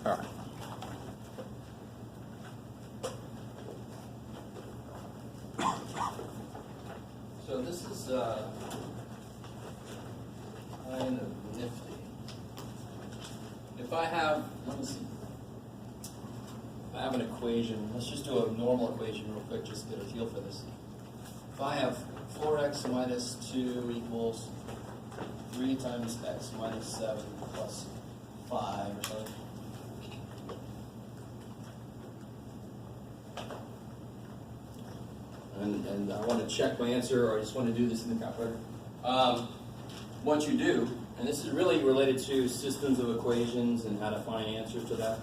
All right. So this is kind of nifty. If I have, let me see. If I have an equation, let's just do a normal equation real quick, just to get a feel for this. If I have 4x minus 2 equals 3 times x minus 7 plus 5 or something. And I want to check my answer, or I just want to do this in the calculator. What you do, and this is really related to systems of equations and how to find answers to that.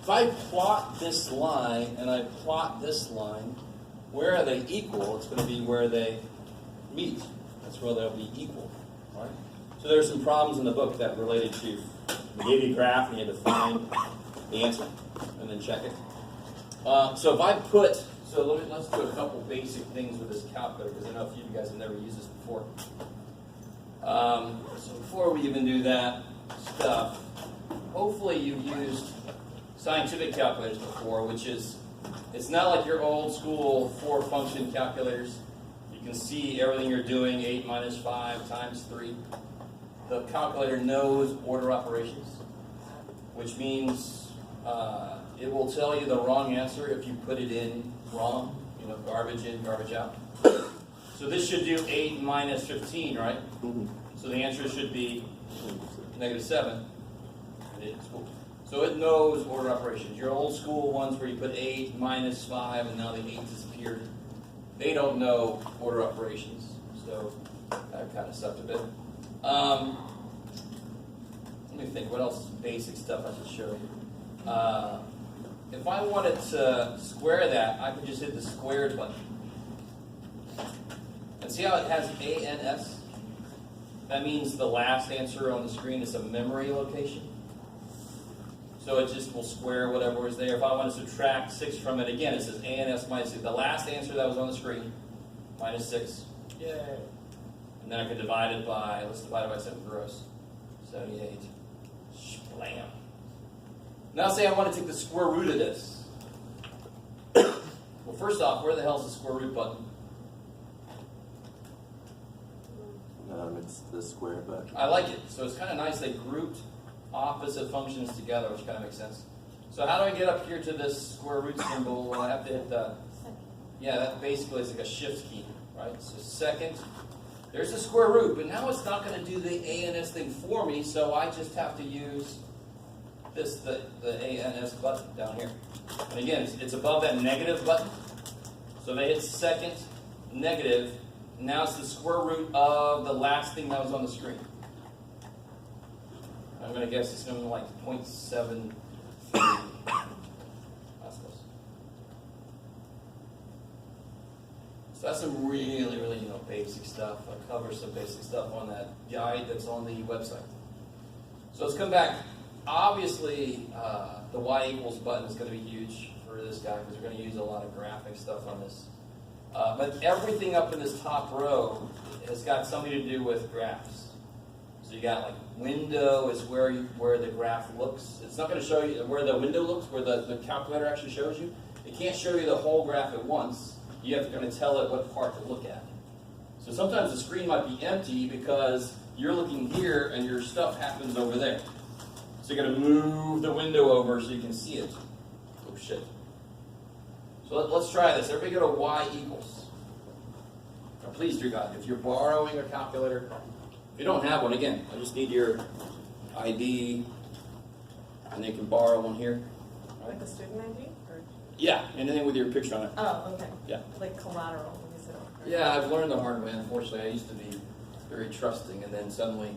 If I plot this line and I plot this line, where are they equal? It's going to be where they meet. That's where they'll be equal. Right? So there's some problems in the book that related to, they gave you a graph and you had to find the answer and then check it. So if I put, let's do a couple basic things with this calculator, because I know a few of you guys have never used this before. So before we even do that stuff, hopefully you've used scientific calculators before, which is, it's not like your old school 4-function calculators. You can see everything you're doing, 8 minus 5 times 3. The calculator knows order operations, which means it will tell you the wrong answer if you put it in wrong, garbage in, garbage out. So this should do 8 minus 15, right? Mm-hmm. So the answer should be negative 7. So it knows order operations. Your old school ones where you put 8 minus 5 and now the 8 disappeared, they don't know order operations. So that kind of sucked a bit. Let me think, what else is basic stuff I should show you? If I wanted to square that, I could just hit the squared button. And see how it has ANS? That means the last answer on the screen is a memory location. So it just will square whatever is there. If I want to subtract 6 from it, again, it says ANS minus 6. The last answer that was on the screen, minus 6. Yay. And then I could divide it by, let's divide it by 7 gross. 78. Splam. Now say I want to take the square root of this. Well, first off, where the hell is the square root button? It's the square button. I like it. So it's kind of nice they grouped opposite functions together, which kind of makes sense. So how do I get up here to this square root symbol? Well, I have to hit the, that basically is like a shift key, right? So second, there's the square root, but now it's not going to do the ANS thing for me, so I just have to use the ANS button down here. And again, it's above that negative button. So if I hit second, negative, now it's the square root of the last thing that was on the screen. I'm going to guess it's going to be like 0.73. That's close. So that's some really, really basic stuff. I cover some basic stuff on that guide that's on the website. So let's come back. Obviously, the y equals button is going to be huge for this guy because we're going to use a lot of graphic stuff on this. But everything up in this top row has got something to do with graphs. So you got like window is where the graph looks. It's not going to show you where the window looks, where the calculator actually shows you. It can't show you the whole graph at once. You have to kind of tell it what part to look at. So sometimes the screen might be empty because you're looking here and your stuff happens over there. So you're going to move the window over so you can see it. Oh shit. So let's try this. Everybody go to y equals. Now please, dear God, if you're borrowing a calculator, if you don't have one, again, I just need your ID, and you can borrow one here. Right. Like a student ID? Or? Yeah, anything with your picture on it. Oh, okay. Yeah. Like collateral. When you said it. Yeah, I've learned the hard way. Unfortunately, I used to be very trusting, and then suddenly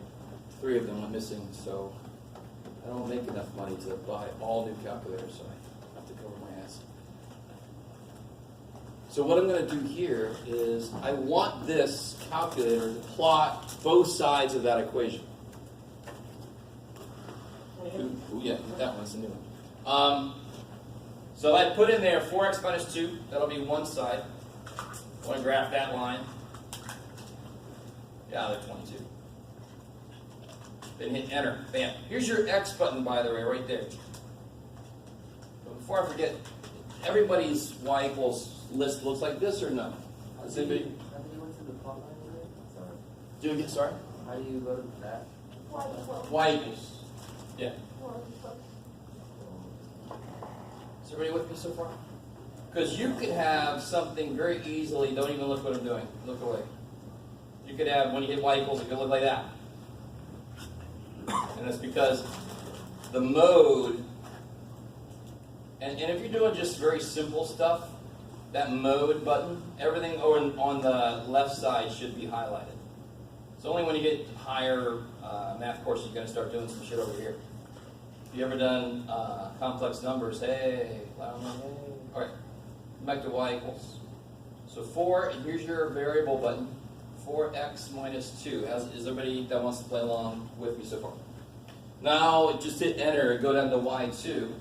3 of them went missing, so I don't make enough money to buy all new calculators, so I have to cover my ass. So what I'm going to do here is I want this calculator to plot both sides of that equation. Ooh, yeah, that one's a new one. So I put in there 4x minus 2. That'll be one side. I want to graph that line. Yeah, they're 22. Then hit enter. Bam. Here's your X button, by the way, right there. before I forget, everybody's y equals list looks like this or no? Does anybody How do you went to the plot line again? Sorry. do it again? Sorry? How do you go to that? Y equals. Yeah. Is everybody with me so far? Because you could have something very easily, don't even look what I'm doing, look away. You could have, when you hit y equals, it could look like that. And that's because the mode, and if you're doing just very simple stuff, that mode button, everything on the left side should be highlighted. It's only when you get higher math courses you're going to start doing some shit over here. If you ever done complex numbers, hey, loud, hey. All right, back to y equals. So 4, and here's your variable button, 4x minus 2. Is everybody that wants to play along with me so far? Now, just hit enter, go down to y2,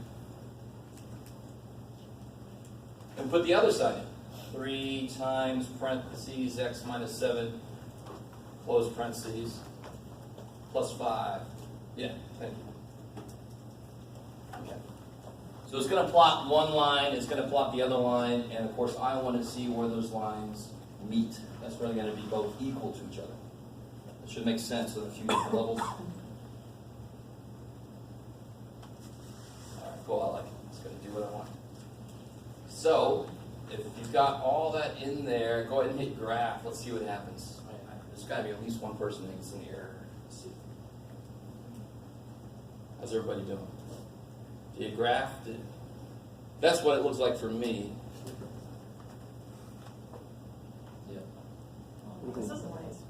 and put the other side in. 3 times parentheses x minus 7, close parentheses, plus 5. Yeah, thank you. Okay. So it's going to plot one line, it's going to plot the other line, and of course I want to see where those lines meet. That's where they're going to be both equal to each other. It should make sense on a few different levels. Alright, cool, I like it. It's going to do what I want. So, if you've got all that in there, go ahead and hit graph. Let's see what happens. There's got to be at least one person that gets an error. Let's see. How's everybody doing? Do you graph? That's what it looks like for me. Yeah. This isn't nice.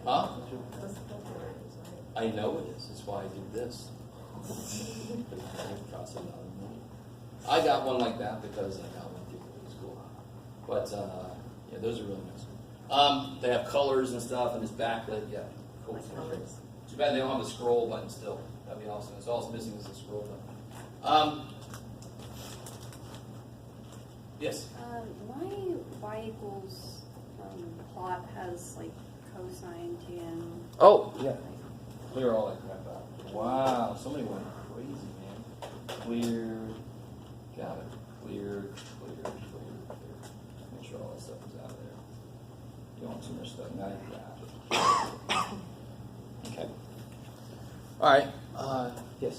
Huh? This is right? I know it is. That's why I did this. I got one like that because I got one in school. But yeah, those are really nice. They have colors and stuff, and it's backlit. Yeah, cool. Too bad they don't have a scroll button still. That'd be awesome. It's all it's missing is a scroll button. Yes. My y equals plot has like cosine, tan. Oh, yeah. Clear all that crap out. Wow, somebody went crazy, man. Clear. Got it. Clear. Make sure all that stuff is out of there. You don't want too much stuff. Now you got it. Okay. All right. Yes.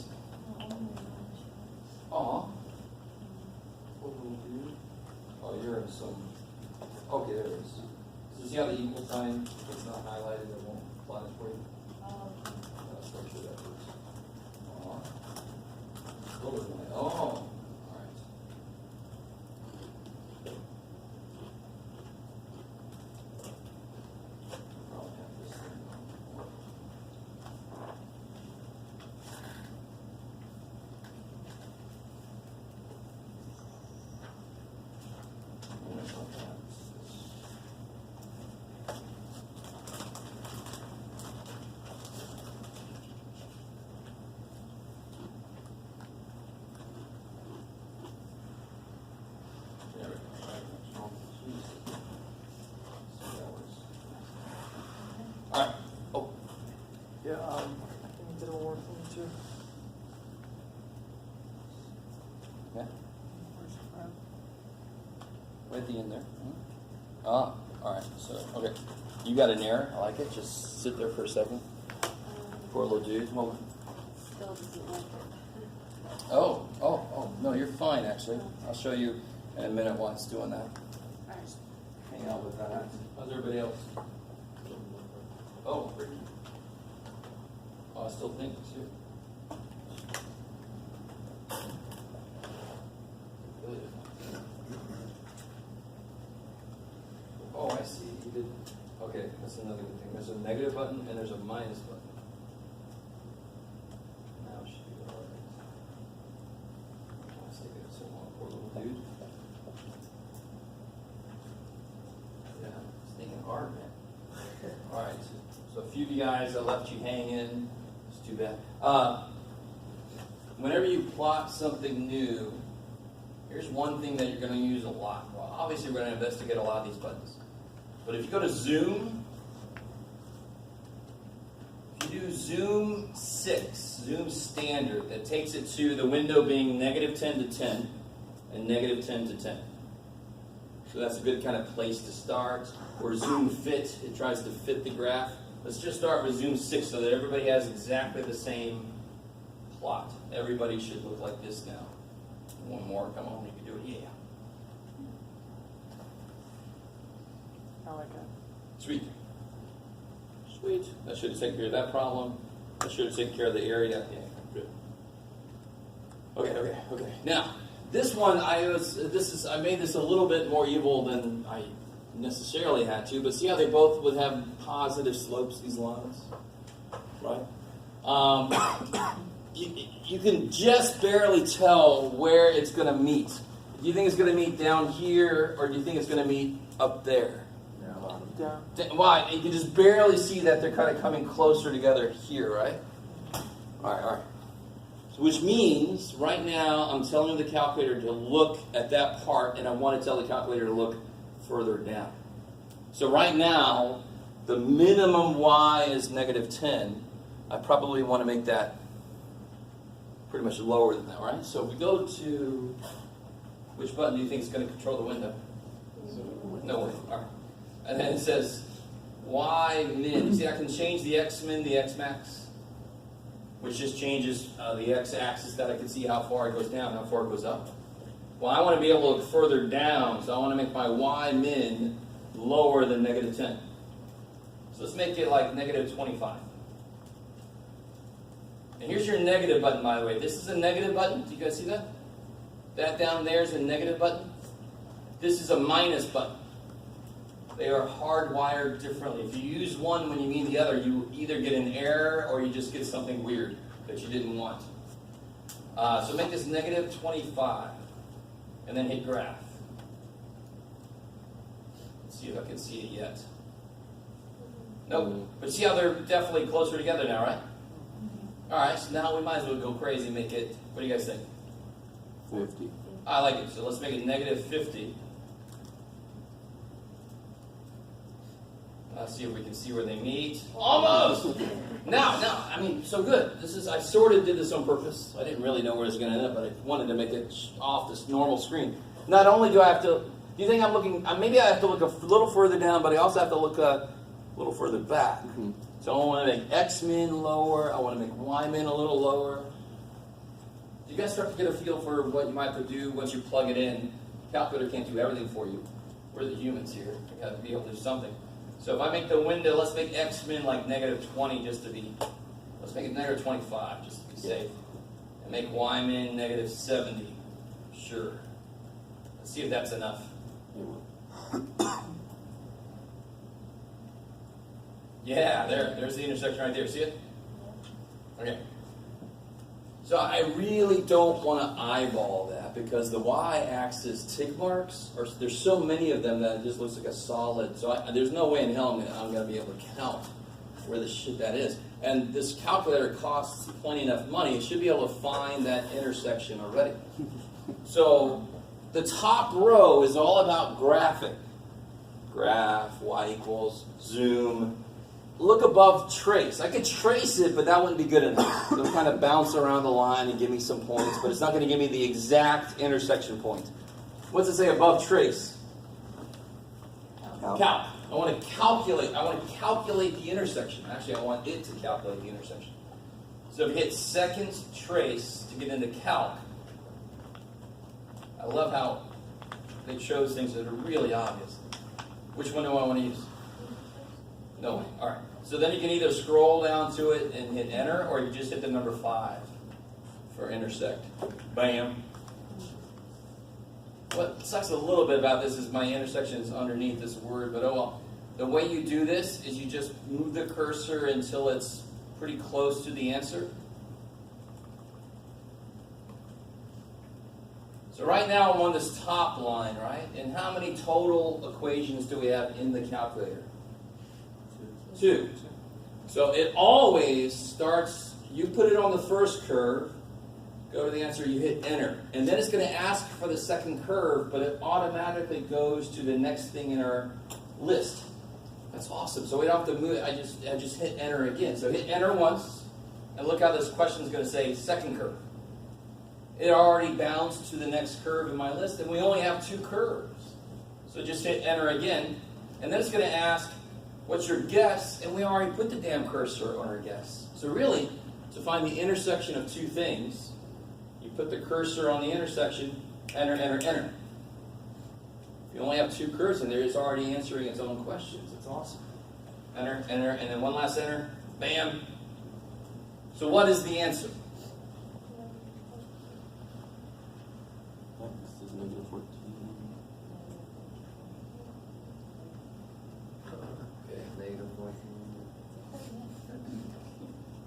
Aw. Oh, you're in some. Okay, there it is. So you see how the equal sign is not highlighted? It won't apply it for you. That's what should that is. Still doesn't like. Oh. All right. I'll have this thing. Alright. Oh. Yeah, I think it'll work for me too. Yeah. Right at the end there. Ah, alright. So, okay. You got an error. I like it. Just sit there for a second. Poor little dude. Moment. Still doesn't like it. Oh. No, you're fine, actually. I'll show you in a minute why it's doing that. Alright. Hang out with that. How's everybody else? Oh, Ricky. Oh, I still think it's you. Really? Oh, I see. You did. Okay, that's another good thing. There's a negative button and there's a minus button. Now it should be all right. Let's take it so long, poor little dude. Yeah, it's thinking hard, man. All right. So a few of you guys that left you hanging. It's too bad. Whenever you plot something new, here's one thing that you're going to use a lot. Well, obviously we're going to investigate a lot of these buttons. But if you go to zoom, if you do Zoom 6, Zoom standard, that takes it to the window being -10 to 10 and -10 to 10. So that's a good kind of place to start. Or Zoom Fit, it tries to fit the graph. Let's just start with Zoom 6 so that everybody has exactly the same plot. Everybody should look like this now. One more, come on, you can do it, yeah. I like it. Sweet. Sweet. That should have taken care of that problem. That should have taken care of the area. Yeah, good. Okay. Now, this one, I made this a little bit more evil than I necessarily had to, but see how they both would have positive slopes, these lines? Right? You can just barely tell where it's going to meet. Do you think it's going to meet down here, or do you think it's going to meet up there? Down. Why? You can just barely see that they're kind of coming closer together here, right? All right. So which means, right now, I'm telling the calculator to look at that part, and I want to tell the calculator to look further down. So right now, the minimum y is -10. I probably want to make that pretty much lower than that, right? So if we go to, which button do you think is going to control the window? No way. All right. And then it says y min. You see, I can change the x min, the x max, which just changes the x axis that I can see how far it goes down, how far it goes up. Well, I want to be able to look further down, so I want to make my y min lower than -10. So let's make it like -25. And here's your negative button, by the way. This is a negative button. Do you guys see that? That down there is a negative button. This is a minus button. They are hardwired differently. If you use one when you mean the other, you either get an error or you just get something weird that you didn't want. So make this -25, and then hit graph. Let's see if I can see it yet. Nope. But see how they're definitely closer together now, right? All right, so now we might as well go crazy and make it, what do you guys think? 50. I like it. So let's make it -50. See if we can see where they meet. Almost! Now, I mean, so good. I sort of did this on purpose. I didn't really know where it was going to end up, but I wanted to make it off this normal screen. Not only do I have to, do you think I'm looking, maybe I have to look a little further down, but I also have to look a little further back. Mm-hmm. So I want to make x min lower. I want to make y min a little lower. You guys start to get a feel for what you might have to do once you plug it in. Calculator can't do everything for you. We're the humans here. We got to be able to do something. So if I make the window, let's make x min like -20 just to be, let's make it -25 just to be safe. And make y min -70. Sure. Let's see if that's enough. Yeah, there's the intersection right there. See it? Okay. So I really don't want to eyeball that because the y-axis tick marks, there's so many of them that it just looks like a solid. So there's no way in hell I'm going to be able to count where the shit that is. And this calculator costs plenty enough money. It should be able to find that intersection already. So the top row is all about graphing. Graph, y equals, zoom. Look above trace. I could trace it, but that wouldn't be good enough. It'll kind of bounce around the line and give me some points, but it's not going to give me the exact intersection point. What's it say above trace? Calc. I want to calculate. I want to calculate the intersection. Actually, I want it to calculate the intersection. So if you hit second trace to get into calc, I love how they chose things that are really obvious. Which one do I want to use? No way. All right. So then you can either scroll down to it and hit enter, or you just hit the number 5 for intersect. Bam. What sucks a little bit about this is my intersection is underneath this word, but oh well. The way you do this is you just move the cursor until it's pretty close to the answer. So right now I'm on this top line, right? And how many total equations do we have in the calculator? 2. So it always starts, you put it on the first curve, go to the answer, you hit enter. And then it's going to ask for the second curve, but it automatically goes to the next thing in our list. That's awesome. So we don't have to move. I just hit enter again. So hit enter once, and look how this question is going to say second curve. It already bounced to the next curve in my list, and we only have 2 curves. So just hit enter again, and then it's going to ask, what's your guess? And we already put the damn cursor on our guess. So really, to find the intersection of 2 things, you put the cursor on the intersection, enter, enter, enter. You only have 2 curves in there, it's already answering its own questions. It's awesome. Enter, enter, and then one last enter. Bam. So what is the answer? X is negative 14. Okay. Negative 14.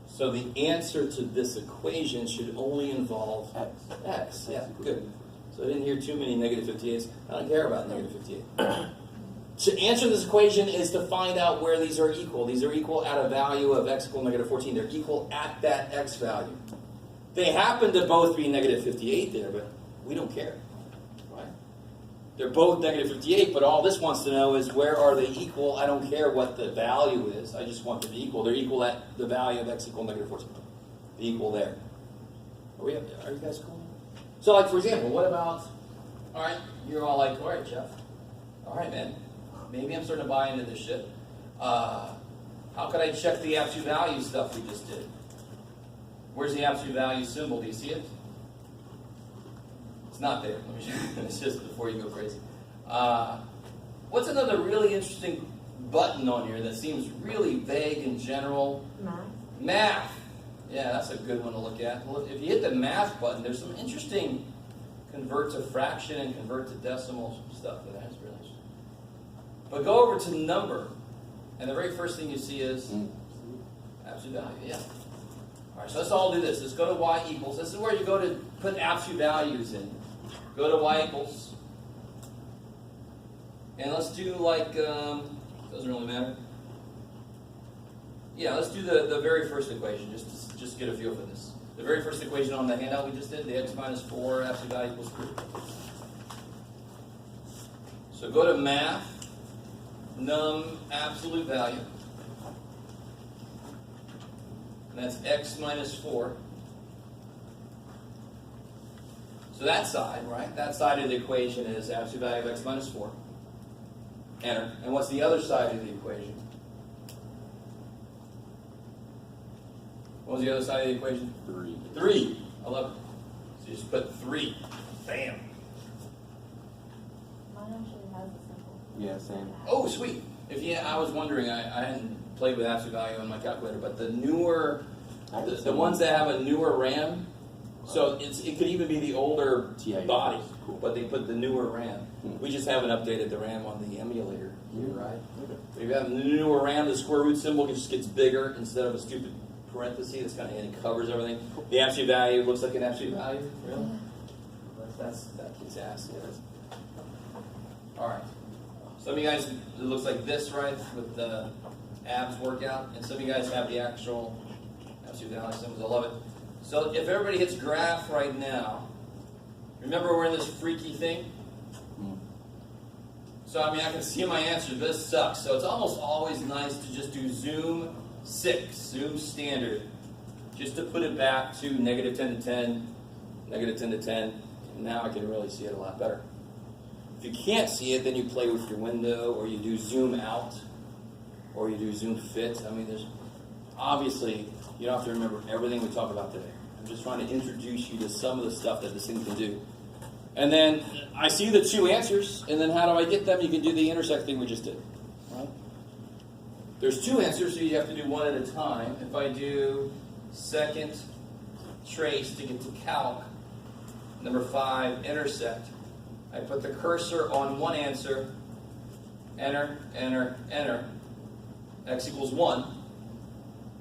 So the answer to this equation should only involve X. X. Yeah, X equals good. So I didn't hear too many negative 58s. I don't care about negative 58. To answer this equation is to find out where these are equal. These are equal at a value of x equal negative 14. They're equal at that x value. They happen to both be negative 58 there, but we don't care. Right? They're both negative 58, but all this wants to know is where are they equal? I don't care what the value is. I just want them to be equal. They're equal at the value of x equal negative 14. They're equal there. Are you guys cool? So, like, for example, what about, all right, you're all like, all right, Jeff, all right, man, maybe I'm starting to buy into this shit. How could I check the absolute value stuff we just did? Where's the absolute value symbol? Do you see it? It's not there. Let me show you. It's just before you go crazy. What's another really interesting button on here that seems really vague in general? Math. Math. Yeah, that's a good one to look at. Well, if you hit the math button, there's some interesting convert to fraction and convert to decimal stuff in there. It's really interesting. But go over to number, and the very first thing you see is absolute value. Yeah. All right, so let's all do this. Let's go to y equals. This is where you go to put absolute values in. Go to y equals. And let's do like, doesn't really matter. Yeah, let's do the very first equation, just to get a feel for this. The very first equation on the handout we just did, the x minus 4 absolute value equals 3. So go to math, num absolute value. And that's x minus 4. So that side, right? That side of the equation is absolute value of x minus 4. Enter. And what's the other side of the equation? What was the other side of the equation? 3. 3. I love it. So you just put 3. Bam. Mine actually has a symbol. Yeah, same. Oh, sweet. I was wondering, I hadn't played with absolute value on my calculator, but the newer, the ones that have a newer RAM, so it could even be the older TI body, cool. but they put the newer RAM. We just haven't updated the RAM on the emulator here, right? Okay. If you have the newer RAM, the square root symbol just gets bigger instead of a stupid parenthesis that's kind of and it covers everything. The absolute value looks like an absolute value. Really? That kicks ass. Yeah. All right. Some of you guys, it looks like this, right, with the abs workout, and some of you guys have the actual absolute value symbols. I love it. So if everybody hits graph right now, remember we're in this freaky thing. So I mean, I can see my answer. This sucks. So it's almost always nice to just do zoom 6, zoom standard, just to put it back to negative 10 to 10, negative 10 to 10. And now I can really see it a lot better. If you can't see it, then you play with your window, or you do zoom out, or you do zoom fit. I mean, there's obviously, you don't have to remember everything we talk about today. I'm just trying to introduce you to some of the stuff that this thing can do. And then I see the 2 answers, and then how do I get them? You can do the intersect thing we just did. Right? There's 2 answers, so you have to do one at a time. If I do second trace to get to calc, number 5, intersect, I put the cursor on one answer, enter, enter, enter, x equals 1.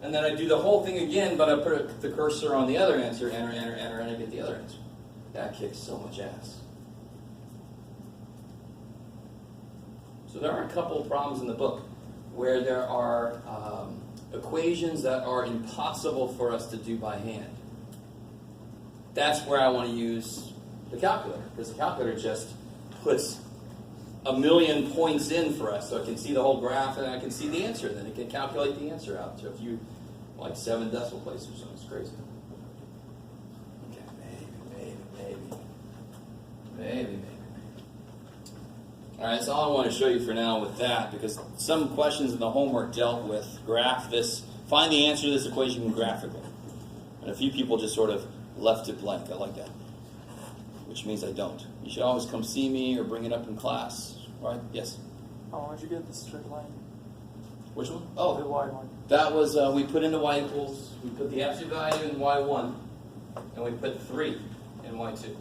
And then I do the whole thing again, but I put the cursor on the other answer, enter, enter, enter, and I get the other answer. That kicks so much ass. So there are a couple of problems in the book where there are equations that are impossible for us to do by hand. That's where I want to use the calculator, because the calculator just puts a million points in for us, so it can see the whole graph and I can see the answer. Then it can calculate the answer out. So if you like 7 decimal places or something, it's crazy. Okay, maybe. All right, that's all I want to show you for now with that, because some questions in the homework dealt with graph this, find the answer to this equation graphically. And a few people just sort of left it blank. I like that. Which means I don't. You should always come see me or bring it up in class, right? Yes? Oh, how'd you get the straight line? Which one? The Oh, Y one. that was, we put into y equals, we put the absolute value in y1, and we put 3 in y2.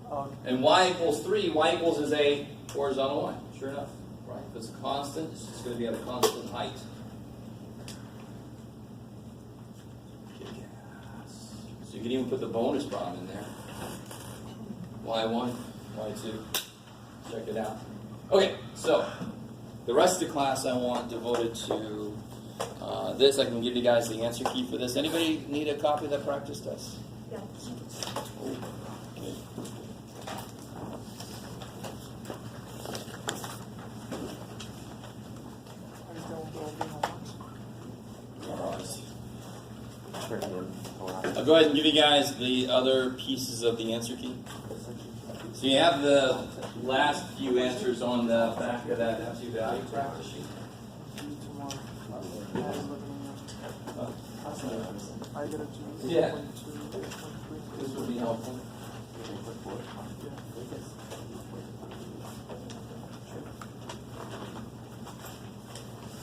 Oh, okay. And y equals 3, y equals is a horizontal line, sure enough, right? If it's a constant, it's just going to be at a constant height. So you can even put the bonus problem in there. y1, y2, check it out. Okay, so the rest of the class I want devoted to this. I can give you guys the answer key for this. Anybody need a copy of that practice test? Yeah. Okay. I just don't go over I'll go ahead and give you guys the other pieces of the answer key. So you have the last few answers on the back of that absolute value practice sheet. I get it. Yeah. 8.2, 8.3. This would be helpful.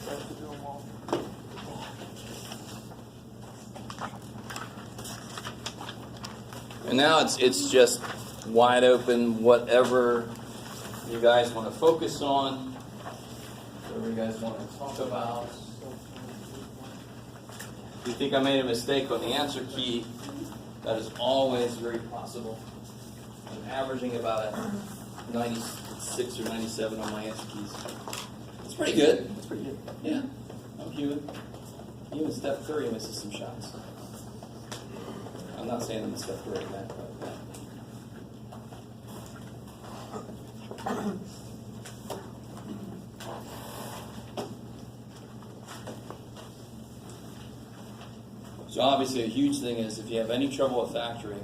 I have to do them all. And now it's just wide open, whatever you guys want to focus on, whatever you guys want to talk about. If you think I made a mistake on the answer key, that is always very possible. I'm averaging about a 96 or 97 on my answer keys. It's pretty good. It's pretty good. Yeah, I'm human. Even Steph Curry misses some shots. I'm not saying I'm Steph Curry, man. So obviously a huge thing is if you have any trouble with factoring,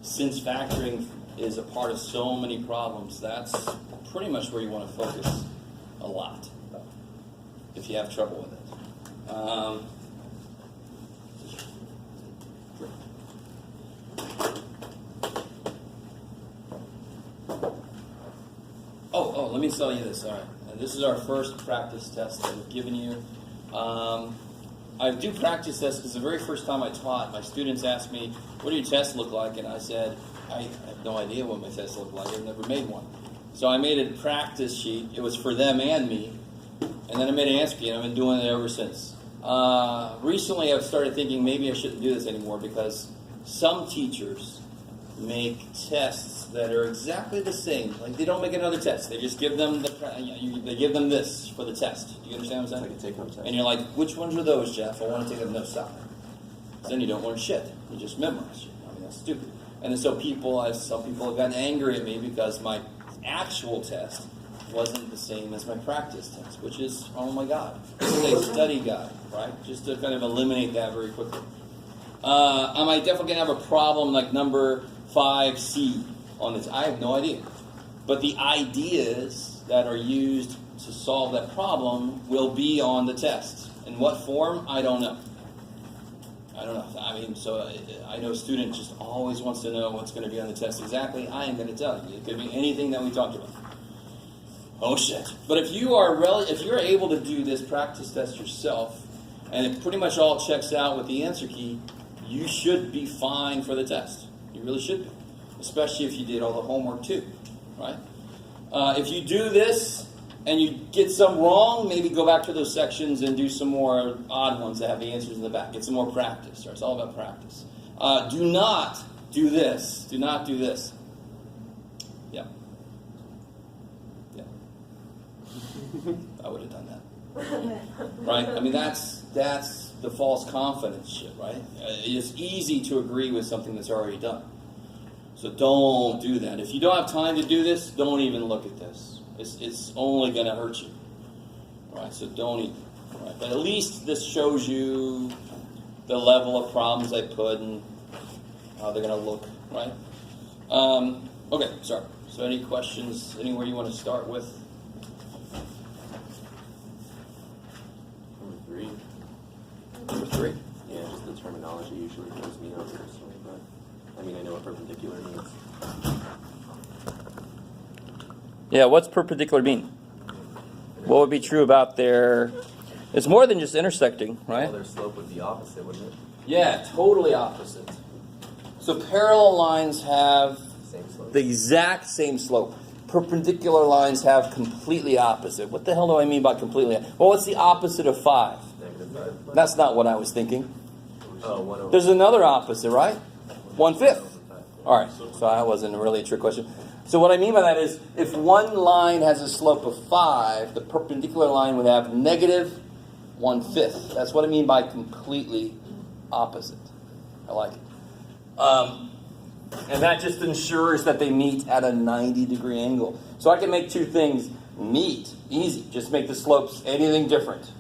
since factoring is a part of so many problems, that's pretty much where you want to focus a lot if you have trouble with it. Let me tell you this. All right, and this is our first practice test that we've given you. I do practice tests because the very first time I taught, my students asked me, "What do your tests look like?" And I said, "I have no idea what my tests look like. I've never made one." So I made a practice sheet. It was for them and me, and then I made an answer key, and I've been doing it ever since. Recently, I've started thinking maybe I shouldn't do this anymore because some teachers make tests that are exactly the same. Like they don't make another test. They just give them they give them this for the test. Do you understand what I'm saying? Like a take-home test. And you're like, which ones are those, Jeff? I want to take them. No, stop. Then you don't learn shit. You just memorize shit. I mean, that's stupid. And then some people have gotten angry at me because my actual test wasn't the same as my practice test, which is, oh my God, this is a study guide, right? Just to kind of eliminate that very quickly. Am I definitely going to have a problem like number 5C on this? I have no idea. But the ideas that are used to solve that problem will be on the test. In what form? I don't know. I mean, so I know a student just always wants to know what's going to be on the test exactly. I am going to tell you. It could be anything that we talked about. Oh shit! But if you're able to do this practice test yourself, and it pretty much all checks out with the answer key, you should be fine for the test. You really should be, especially if you did all the homework too, right? If you do this and you get some wrong, maybe go back to those sections and do some more odd ones that have the answers in the back. Get some more practice. Right? It's all about practice. Do not do this. Do not do this. Yeah. Yeah. I would have done that. Right? I mean, that's the false confidence shit, right? It's easy to agree with something that's already done. So don't do that. If you don't have time to do this, don't even look at this. It's only going to hurt you. Right? So don't eat. Right? But at least this shows you the level of problems I put and how they're going to look. Right? Okay, sorry. So any questions, anywhere you want to start with? Number 3. Number 3. Yeah, just the terminology usually throws me out personally, but I mean, I know what perpendicular means. Yeah, what's perpendicular mean? What would be true about their... It's more than just intersecting, right? Well, their slope would be opposite, wouldn't it? Yeah, totally opposite. So parallel lines have Same slope. the exact same slope. Perpendicular lines have completely opposite. What the hell do I mean by completely? Well, what's the opposite of 5? -5. That's not what I was thinking. Oh, 1 over. There's another opposite, right? 1/5. All right, so that wasn't really a trick question. So what I mean by that is, if one line has a slope of 5, the perpendicular line would have -1/5. That's what I mean by completely opposite. I like it. And that just ensures that they meet at a 90-degree angle. So I can make two things meet, easy. Just make the slopes anything different.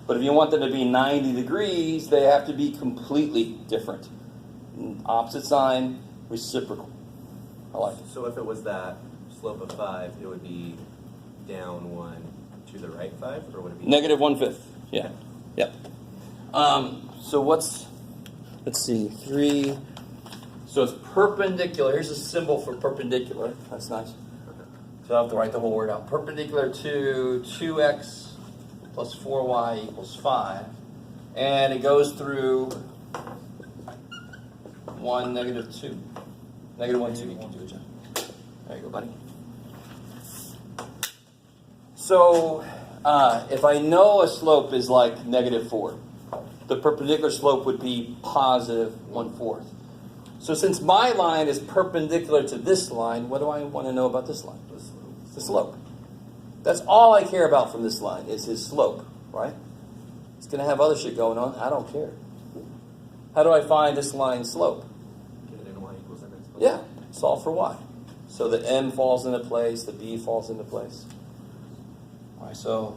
But if you want them to be 90 degrees, they have to be completely different. Opposite sign, reciprocal. I like it. So if it was that slope of 5, it would be down 1 to the right 5, or would it be -1/5. Yeah. Yep. So let's see, 3. So it's perpendicular. Here's a symbol for perpendicular. That's nice. So I have to write the whole word out. Perpendicular to 2x plus 4y equals 5. And it goes through 1, -2. -1, 2. You can do it, John. There you go, buddy. So if I know a slope is like -4, the perpendicular slope would be +1/4. So since my line is perpendicular to this line, what do I want to know about this line? The slope. That's all I care about from this line is his slope, right? It's going to have other shit going on. I don't care. How do I find this line's slope? Get it in y equals mx plus Yeah, solve for y. So the m falls into place, the b falls into place. All right, so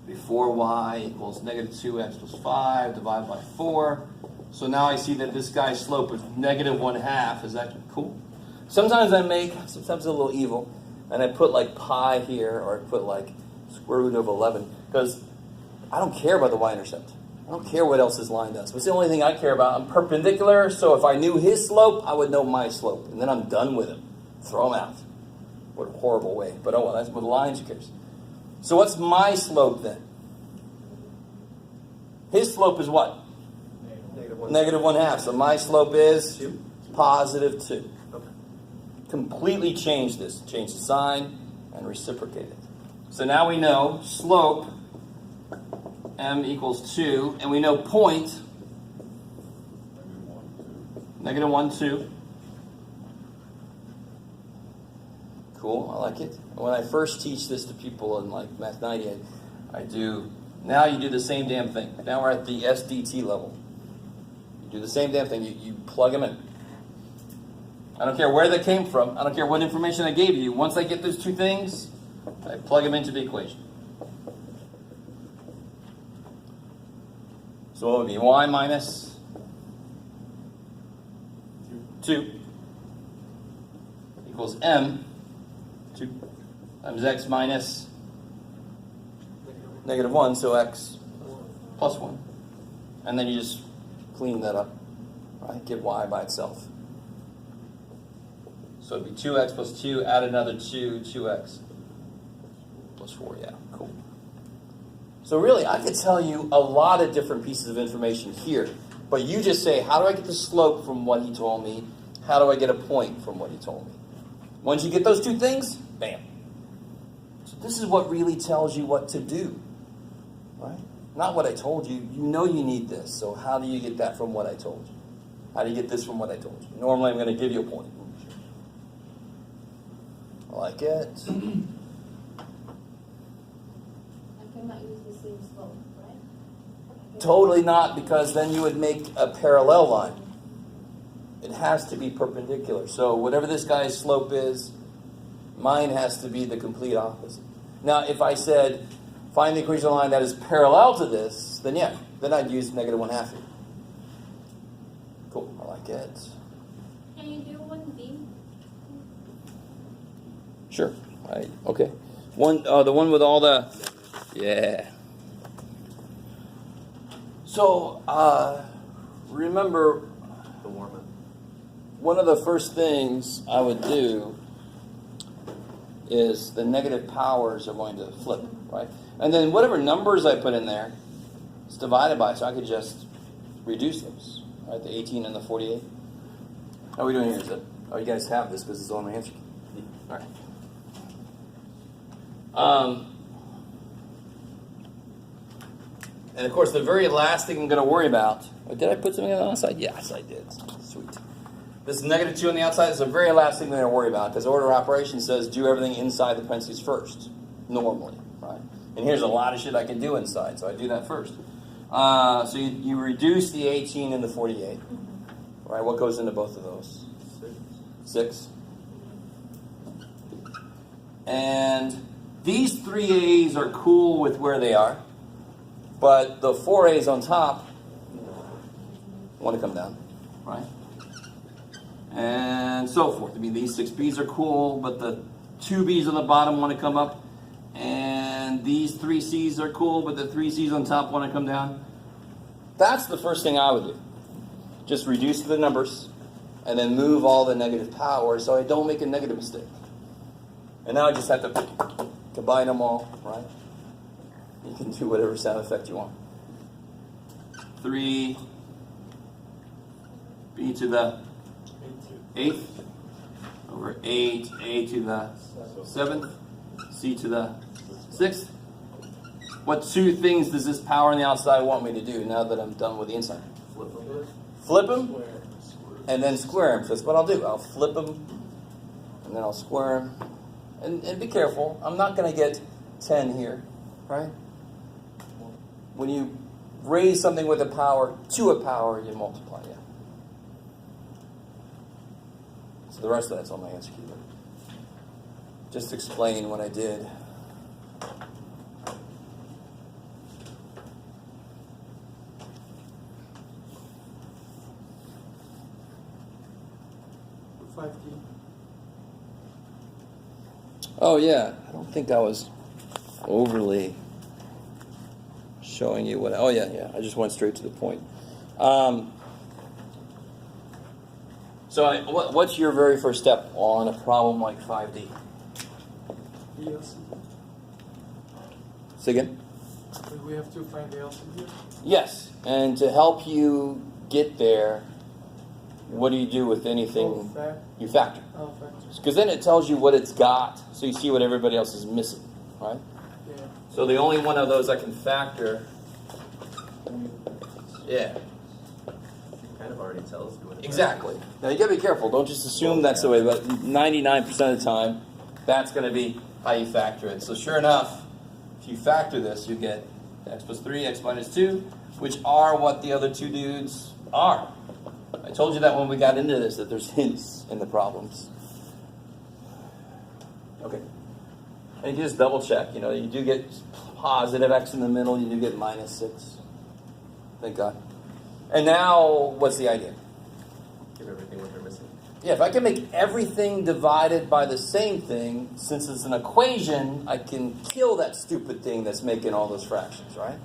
before y equals -2x plus 5 divided by 4. So now I see that this guy's slope is -1/2. Is that cool? Sometimes a little evil, and I put like pi here, or I put like square root of 11, because I don't care about the y-intercept. I don't care what else his line does. It's the only thing I care about. I'm perpendicular, so if I knew his slope, I would know my slope, and then I'm done with him. Throw him out. What a horrible way. But oh well, that's with lines, who cares? So what's my slope then? His slope is what? -1/2. So my slope is 2. +2. Okay. Completely change this. Change the sign and reciprocate it. So now we know slope m equals 2, and we know point -1, 2. Cool, I like it. When I first teach this to people in like Math 90, I do. Now you do the same damn thing. Now we're at the SDT level. You do the same damn thing. You plug them in. I don't care where they came from. I don't care what information I gave you. Once I get those two things, I plug them into the equation. So what would be y minus 2 equals m 2 times x minus -1, so x plus 1. And then you just clean that up, right? Get y by itself. So it'd be 2x plus 2, add another 2, 2x plus 4, yeah, cool. So really, I could tell you a lot of different pieces of information here, but you just say, how do I get the slope from what he told me? How do I get a point from what he told me? Once you get those two things, bam. So this is what really tells you what to do, right? Not what I told you. You know you need this, so how do you get that from what I told you? How do you get this from what I told you? Normally, I'm going to give you a point. I like it. I cannot use the same slope, right? Totally not, because then you would make a parallel line. It has to be perpendicular. So whatever this guy's slope is, Mine has to be the complete opposite. Now, if I said, find the equation line that is parallel to this, then yeah, then I'd use negative 1/2 here. Cool, I like it. Can you do 1D? Sure. Okay. The one with all the, yeah. So, remember, The warm-up. one of the first things I would do is the negative powers are going to flip, right? And then whatever numbers I put in there, it's divided by, so I could just reduce those, right? The 18 and the 48. How are we doing here? Is it? Oh, you guys have this because it's on my answer key. All right. And of course, the very last thing I'm going to worry about. Oh, did I put something on the outside? Yes, I did. Sweet. This negative 2 on the outside is the very last thing we're going to worry about because order of operations says do everything inside the parentheses first, normally, right? And here's a lot of shit I can do inside, so I do that first. So you reduce the 18 and the 48, right? What goes into both of those? 6. And these 3 A's are cool with where they are, but the 4 A's on top want to come down, right? And so forth. I mean, these 6 B's are cool, but the 2 B's on the bottom want to come up, and these 3 C's are cool, but the 3 C's on top want to come down. That's the first thing I would do. Just reduce the numbers, and then move all the negative powers so I don't make a negative mistake. And now I just have to combine them all, right? You can do whatever sound effect you want. 3 B to the 8th over 8 A to the 7th C to the 6th. What 2 things does this power on the outside want me to do now that I'm done with the inside? Flip them and then square them. So that's what I'll do. I'll flip them and then I'll square them. And be careful. I'm not going to get 10 here, right? When you raise something with a power to a power, you multiply, yeah. So the rest of that's on my answer key. Just explain what I did. Oh yeah, I don't think I was overly showing you what. Oh yeah. I just went straight to the point. What's your very first step on a problem like 5D? ELC. Say again? We have to find the LCD. Yes, and to help you get there, what do you do with anything? You factor. Oh, factors. Because then it tells you what it's got, so you see what everybody else is missing, right? Yeah. So the only one of those I can factor, yeah. Kind of already tells you what it is. Exactly. Now you gotta be careful. Don't just assume that's the way, but 99% of the time, that's gonna be how you factor it. So sure enough, if you factor this, you get x plus 3, x minus 2, which are what the other 2 dudes are. I told you that when we got into this, that there's hints in the problems. Okay. And you can just double check. You know, you do get positive x in the middle, you do get minus 6. Thank God. And now, what's the idea? Give everything what they're missing. Yeah, if I can make everything divided by the same thing, since it's an equation, I can kill that stupid thing that's making all those fractions, right?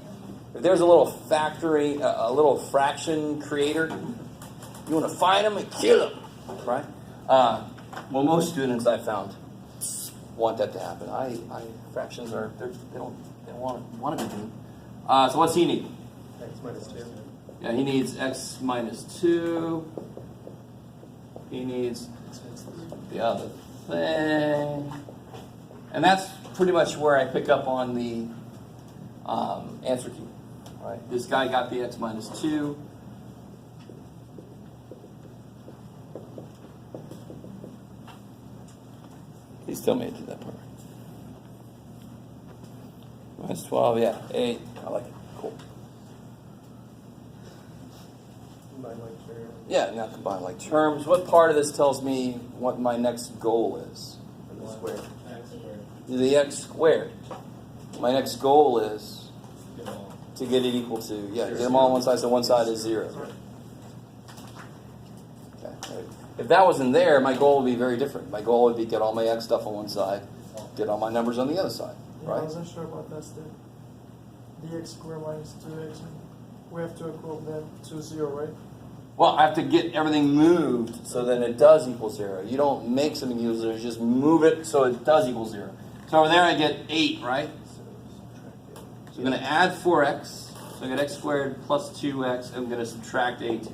If there's a little a little fraction creator, you want to find them and kill them, right? Well, most students I found want that to happen. Fractions are they don't want to be doing. So what's he need? X minus 2. Yeah, he needs x minus 2. He needs the other thing. And that's pretty much where I pick up on the answer key. Right? This guy got the x minus 2. Please tell me I did that part. Minus 12, yeah. 8. I like it. Cool. Yeah, now combine like terms. What part of this tells me what my next goal is? Square. The x squared. My next goal is to get it equal to, get them all on one side, so one side is 0. Okay. If that wasn't there, my goal would be very different. My goal would be get all my x stuff on one side, get all my numbers on the other side, Yeah, I right? wasn't sure about that step. Dx squared minus 2x. We have to equal them to 0, right? Well, I have to get everything moved so that it does equal 0. You don't make something equal 0, you just move it so it does equal 0. So over there I get 8, right? So I'm going to add 4x. So I get x squared plus 2x. I'm going to subtract 8.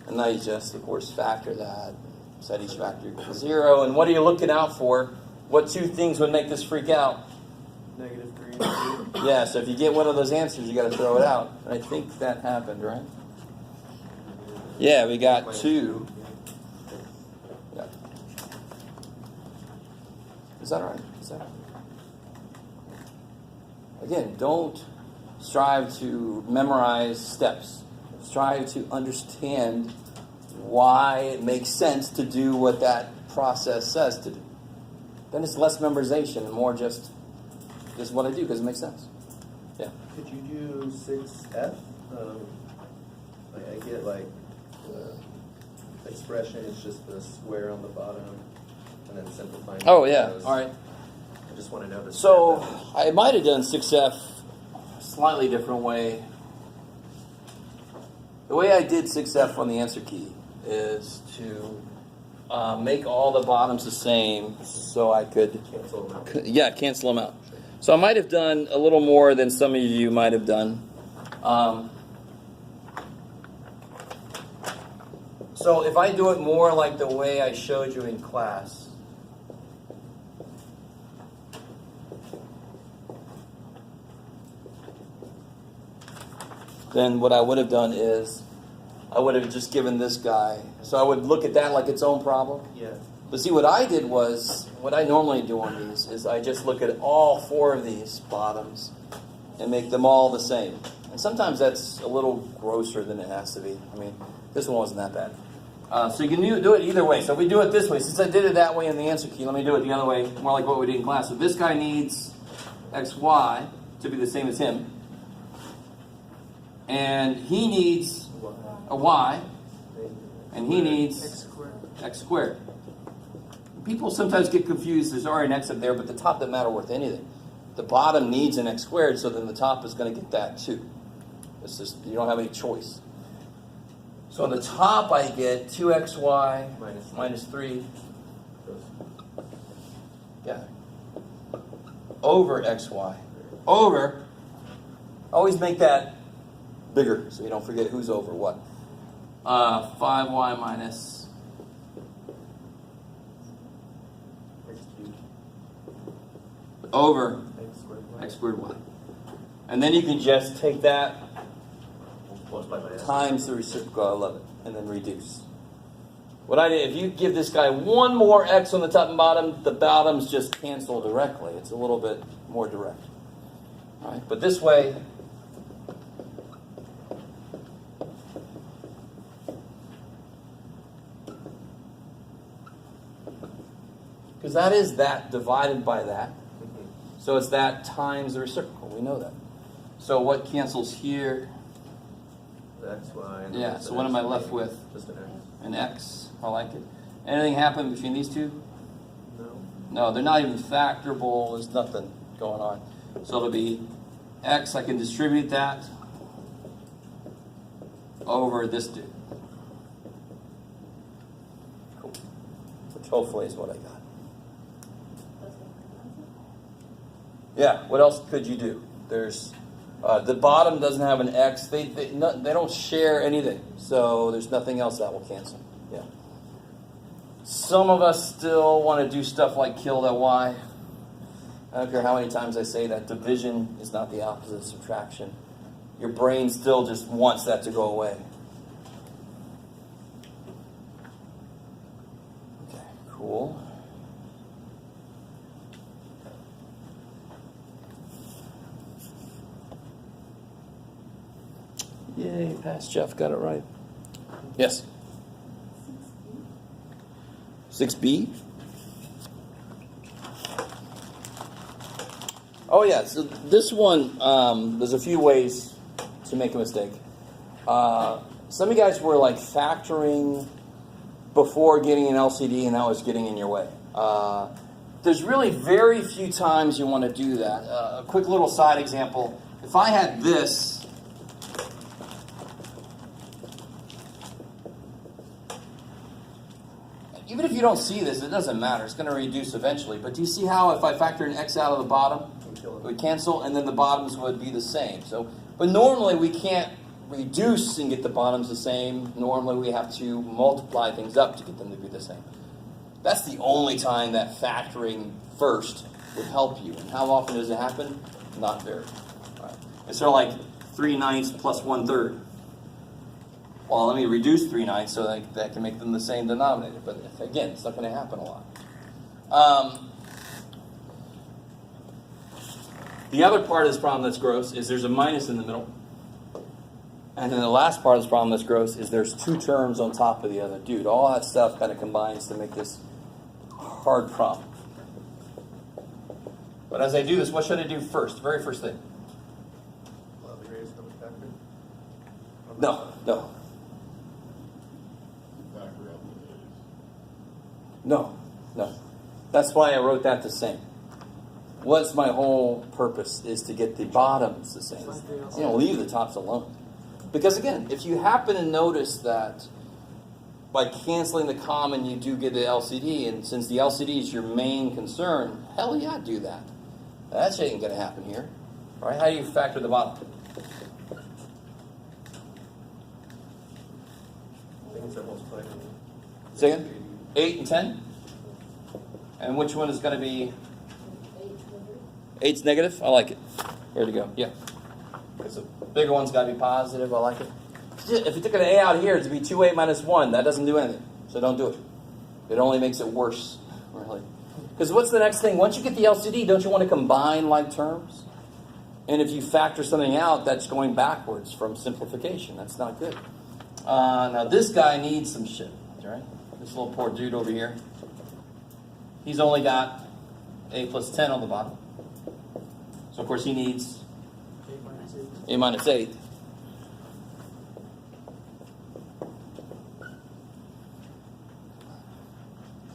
And now you just, of course, factor that. Set each factor equal to 0. And what are you looking out for? What two things would make this freak out? Negative 3 and 2. Yeah, so if you get one of those answers, you got to throw it out. And I think that happened, right? Yeah, we got 2. Yeah. Is that right? Is that right? Again, don't strive to memorize steps. Strive to understand why it makes sense to do what that process says to do. Then it's less memorization and more just what I do because it makes sense. Yeah. Could you do 6F? I get like the expression is just the square on the bottom and then simplifying. Oh, yeah. those. All right. I just want to know the So step. I might have done 6F a slightly different way. The way I did 6F on the answer key is to make all the bottoms the same so I could, Cancel them out. cancel them out. So I might have done a little more than some of you might have done. So if I do it more like the way I showed you in class, then what I would have done is I would have just given this guy. So I would look at that like its own problem. Yeah. But see, what I did was, what I normally do on these is I just look at all 4 of these bottoms and make them all the same. And sometimes that's a little grosser than it has to be. I mean, this one wasn't that bad. So you can do it either way. So if we do it this way, since I did it that way in the answer key, let me do it the other way, more like what we did in class. So this guy needs xy to be the same as him. And he needs a y, and he needs X squared. x squared. People sometimes get confused. There's already an x up there, but the top doesn't matter worth anything. The bottom needs an x squared, so then the top is going to get that too. It's just, you don't have any choice. So on the top, I get 2xy minus 3. Yeah. Over xy. Over. Always make that bigger so you don't forget who's over what. 5y minus over x squared y. And then you can just take that times the reciprocal, I love it, and then reduce. What I did, if you give this guy one more x on the top and bottom, the bottoms just cancel directly. It's a little bit more direct. All right, but this way, because that is that divided by that. So it's that times the reciprocal. We know that. So what cancels here? The XY. And Yeah, so what am I left with? Just an X. An x. I like it. Anything happen between these two? No. No, they're not even factorable. There's nothing going on. So it'll be x. I can distribute that over this dude. Cool. Which hopefully is what I got. Yeah, what else could you do? There's the bottom doesn't have an x. They don't share anything, so there's nothing else that will cancel. Yeah. Some of us still want to do stuff like kill that y. I don't care how many times I say that division is not the opposite of subtraction. Your brain still just wants that to go away. Okay, cool. Yay, pass Jeff, got it right. Yes. 6B. Oh yeah, so this one, there's a few ways to make a mistake. Some of you guys were like factoring before getting an LCD, and that was getting in your way. There's really very few times you want to do that. A quick little side example. If I had this, even if you don't see this, it doesn't matter. It's going to reduce eventually. But do you see how if I factor an X out of the bottom, it would cancel, and then the bottoms would be the same. So, but normally we can't reduce and get the bottoms the same. Normally we have to multiply things up to get them to be the same. That's the only time that factoring first would help you. And how often does it happen? Not very. Right. It's sort of like 3/9 plus 1/3. Well, let me reduce 3/9 so that can make them the same denominator. But again, it's not going to happen a lot. The other part of this problem that's gross is there's a minus in the middle. And then the last part of this problem that's gross is there's two terms on top of the other. Dude, all that stuff kind of combines to make this hard problem. But as I do this, what should I do first? Very first thing. Well, the greatest number factor? No. Factor out the days. No. That's why I wrote that the same. What's my whole purpose is to get the bottoms the same. I'm going to leave the tops alone. Because again, if you happen to notice that by canceling the common you do get the LCD, and since the LCD is your main concern, hell yeah, do that. That shit ain't going to happen here. Right? How do you factor the bottom? I think it's almost like Say again? 8 and 10? And which one is going to be? 8's negative? I like it. Where'd it go? Yeah. Okay, so bigger one's got to be positive. I like it. If you took an A out here, it'd be 2A minus 1. That doesn't do anything. So don't do it. It only makes it worse. Really. Because what's the next thing? Once you get the LCD, don't you want to combine like terms? And if you factor something out, that's going backwards from simplification. That's not good. Now this guy needs some shit. Right? This little poor dude over here. He's only got A plus 10 on the bottom. So of course he needs A minus 8.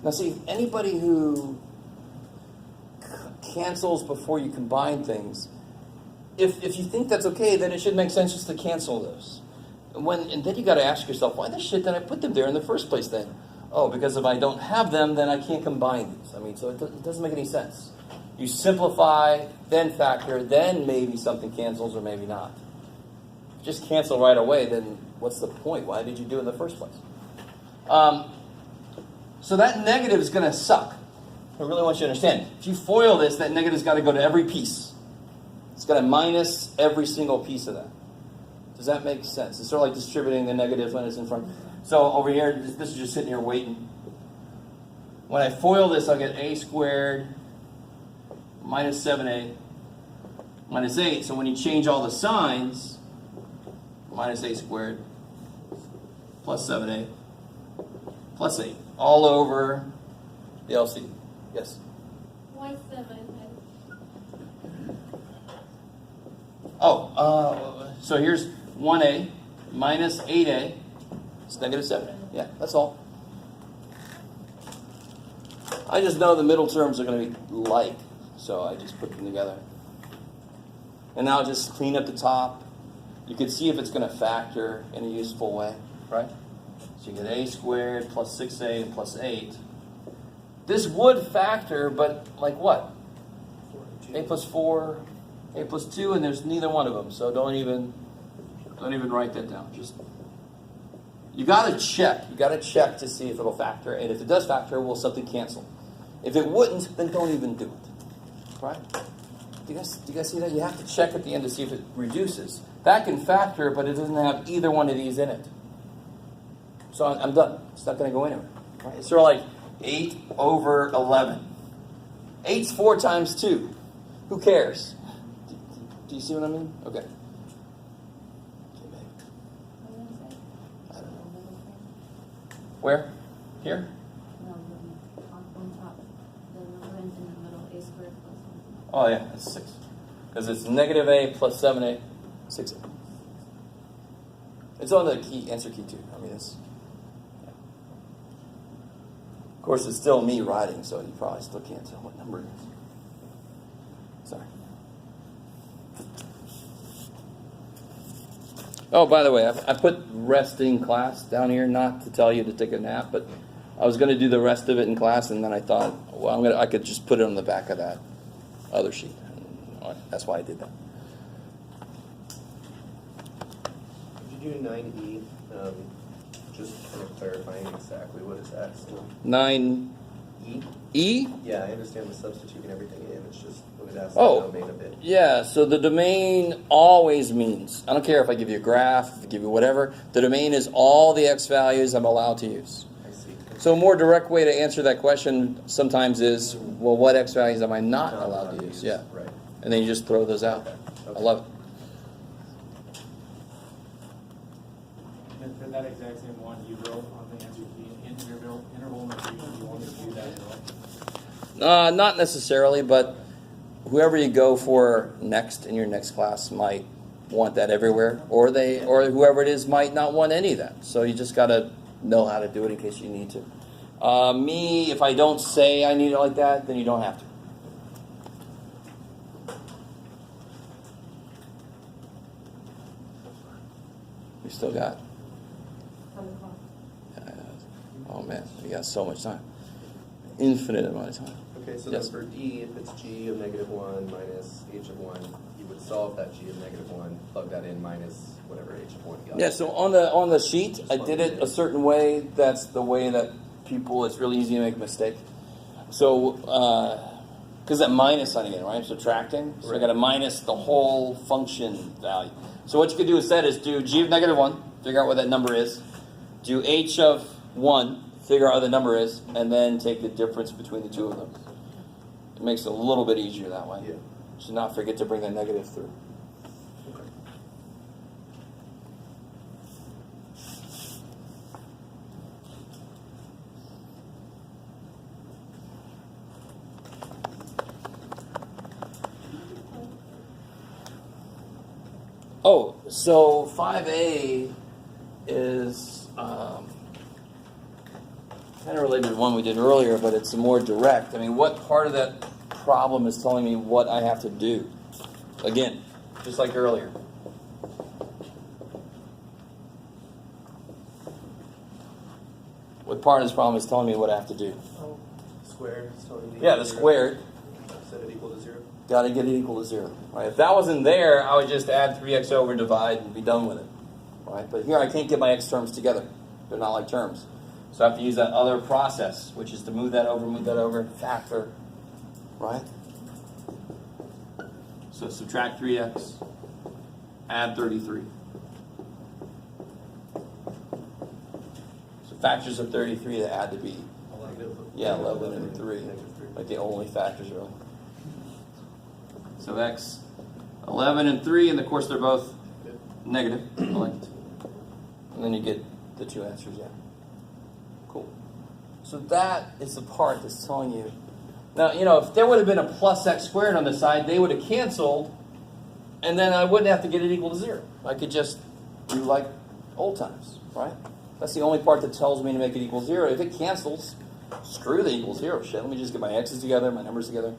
Now see, anybody who cancels before you combine things, if you think that's okay, then it should make sense just to cancel those. And then you got to ask yourself, why the shit did I put them there in the first place then? Oh, because if I don't have them, then I can't combine these. I mean, so it doesn't make any sense. You simplify, then factor, then maybe something cancels or maybe not. Just cancel right away, then what's the point? Why did you do it in the first place? So that negative is going to suck. I really want you to understand. If you FOIL this, that negative's got to go to every piece. It's got to minus every single piece of that. Does that make sense? It's sort of like distributing the negative when it's in front. So over here, this is just sitting here waiting. When I FOIL this, I'll get A squared minus 7A minus 8. So when you change all the signs, minus A squared plus 7A plus 8. All over the LCD. Yes? Why 7? So here's 1A minus 8A. It's negative 7. Yeah, that's all. I just know the middle terms are going to be like, so I just put them together. And now just clean up the top. You can see if it's going to factor in a useful way, right? So you get A squared plus 6A plus 8. This would factor, but like what? A plus 4, A plus 2, and there's neither one of them. So don't even write that down. Just you got to check. You got to check to see if it'll factor, and if it does factor, will something cancel? If it wouldn't, then don't even do it. Right? Do you guys see that? You have to check at the end to see if it reduces. That can factor, but it doesn't have either one of these in it. So I'm done. It's not going to go anywhere. Right? It's sort of like 8 over 11. 8's 4 times 2. Who cares? Do you see what I mean? Okay. I don't know. Where? Here? Oh yeah, that's 6. Because it's negative a plus 7a, 6a. It's on the key answer key too. I mean, it's. Yeah. Of course, it's still me writing, so you probably still can't tell what number it is. Sorry. Oh, by the way, I put resting class down here, not to tell you to take a nap, but I was going to do the rest of it in class, and then I thought, well, I could just put it on the back of that other sheet. That's why I did that. Could you do 9E? Just kind of clarifying exactly what is X. 9E? Yeah, I understand the substituting everything in. It's just when it asks Oh. the domain a bit. Yeah, so the domain always means, I don't care if I give you a graph, if I give you whatever, the domain is all the X values I'm allowed to use. I see. So a more direct way to answer that question sometimes is, well, what X values am I not allowed to use? Yeah. Right. And then you just throw those out. I love it. And for that exact same one, you wrote on the answer key interval notation. You wanted to do that as well? Not necessarily, but whoever you go for next in your next class might want that everywhere, or whoever it is might not want any of that. So you just got to know how to do it in case you need to. Me, if I don't say I need it like that, then you don't have to. We still got. Oh man, we got so much time. Infinite amount of time. Okay, so Yes. then for D, if it's G of -1 minus H of 1, you would solve that G of -1, plug that in minus whatever H of 1 you got. Yeah, so on the sheet, I did it a certain way. That's the way that people, it's really easy to make a mistake. So, because that minus sign again, right? I'm subtracting. So I got to minus the whole function value. So what you could do instead is do G of -1, figure out what that number is. Do H of 1, figure out what the number is, and then take the difference between the two of them. It makes it a little bit easier that way. Yeah. Should not forget to bring that negative through. Okay. Oh, so 5A is kind of related to the one we did earlier, but it's more direct. I mean, what part of that problem is telling me what I have to do? Again, just like earlier. What part of this problem is telling me what I have to do? Oh, squared is telling you to Yeah, equal the 0. squared. Set it equal to 0. Got to get it equal to 0. Right? If that wasn't there, I would just add 3x over, divide, and be done with it. Right? But here I can't get my x terms together. They're not like terms. So I have to use that other process, which is to move that over, factor. Right? So subtract 3x, add 33. So factors of 33 that add to be, 11 and 3. Like the only factors really. So x, 11 and 3, and of course they're both negative. And then you get the two answers, yeah. Cool. So that is the part that's telling you. Now, if there would have been a plus x squared on the side, they would have canceled, and then I wouldn't have to get it equal to 0. I could just do like old times, right? That's the only part that tells me to make it equal 0. If it cancels, screw the equal 0 shit. Let me just get my x's together, my numbers together.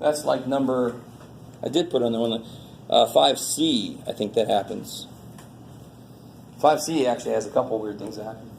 That's like number, I did put on the one, 5C, I think that happens. 5C actually has a couple weird things that happen.